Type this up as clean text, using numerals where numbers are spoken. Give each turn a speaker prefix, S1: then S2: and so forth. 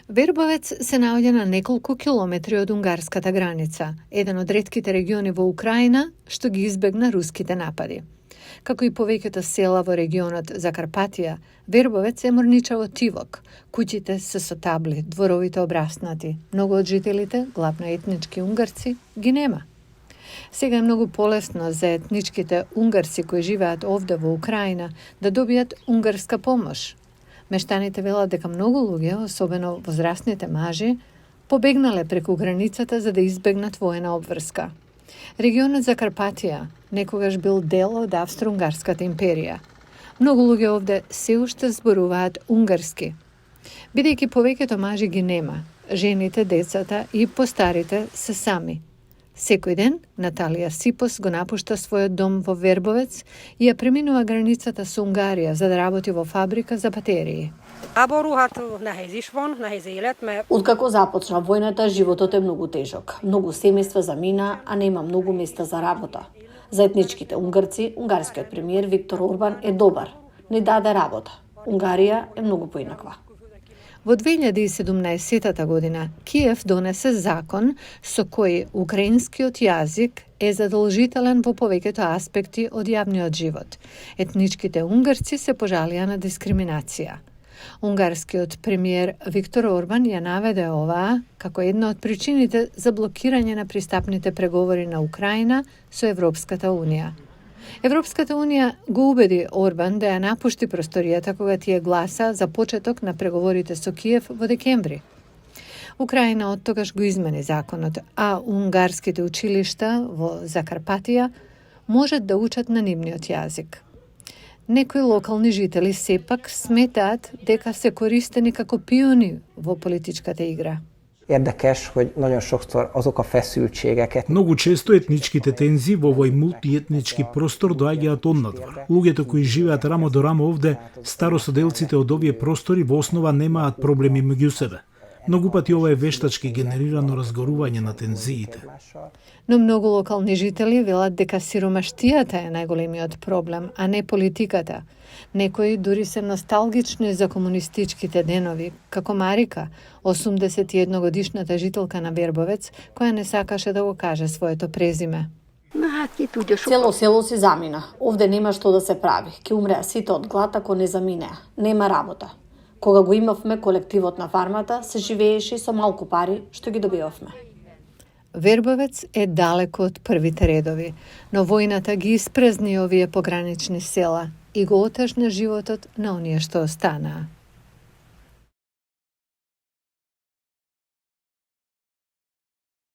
S1: Вербовец се наоѓа на неколку километри од унгарската граница, еден од ретките региони во Украина што ги избегна руските напади. Како и повеќето села во регионот Закарпатија, Вербовец е морничаво тивок. Куќите се со табли, дворовите обраснати. Многу од жителите, главно етнички унгарци, ги нема. Сега е многу полесно за етничките унгарци кои живеат овде во Украина да добијат унгарска помош. Мештаните велат дека многу луѓе, особено возрастните мажи, побегнале преку границата за да избегнат воена обврска. Регионот Закарпатија некогаш бил дел од Австро-Унгарската империја. Многу луѓе овде се уште зборуваат унгарски. Бидејќи повеќето мажи ги нема, жените, децата и постарите се сами. Секој ден Наталија Сипос го напушта својот дом во Вербовец и ја преминува границата со Унгарија за да работи во фабрика за батерии.
S2: Откако започна војната, животот е многу тежок. Многу семејства замина, а нема многу места за работа. За етничките унгарци, унгарскиот премиер Виктор Орбан е добар. Не даде работа. Унгарија е многу поинаква.
S1: Во 2017 година Киев донесе закон со кој украинскиот јазик е задолжителен во повеќето аспекти од јавниот живот. Етничките унгарци се пожалија на дискриминација. Унгарскиот премиер Виктор Орбан ја наведе оваа како една од причините за блокирање на пристапните преговори на Украина со Европската Унија. Европската Унија го убеди Орбан да ја напушти просторијата кога тие гласа за почеток на преговорите со Киев во декември. Украина оттогаш го измени законот, а унгарските училишта во Закарпатија можат да учат на нивниот јазик. Некои локални жители сепак сметаат дека се користени како пиони во политичката игра.
S3: Érdekes, hogy nagyon sokszor azok a feszültségeket.
S4: Многу често етничките тензии во овој мултиетнички простор доаѓаат однадвор. Луѓето кои живеат рамо до рамо овде, старосоделците од овие простори во основа немаат проблеми меѓу себе. Многу пати ова е вештачки генерирано разгорување на тензиите.
S1: Но многу локални жители велат дека сиромаштијата е најголемиот проблем, а не политиката. Некои дури се носталгични за комунистичките денови, како Марика, 81-годишната жителка на Вербовец, која не сакаше да го каже своето презиме.
S2: Цело село си замина. Овде нема што да се прави. Ке умреа сите од глад ако не заминеа. Нема работа. Кога го имавме колективот на фармата, се живееше со малку пари што ги добивавме.
S1: Вербовец е далеко од првите редови, но војната ги испразни овие погранични села и го отежна животот на оние што останаа.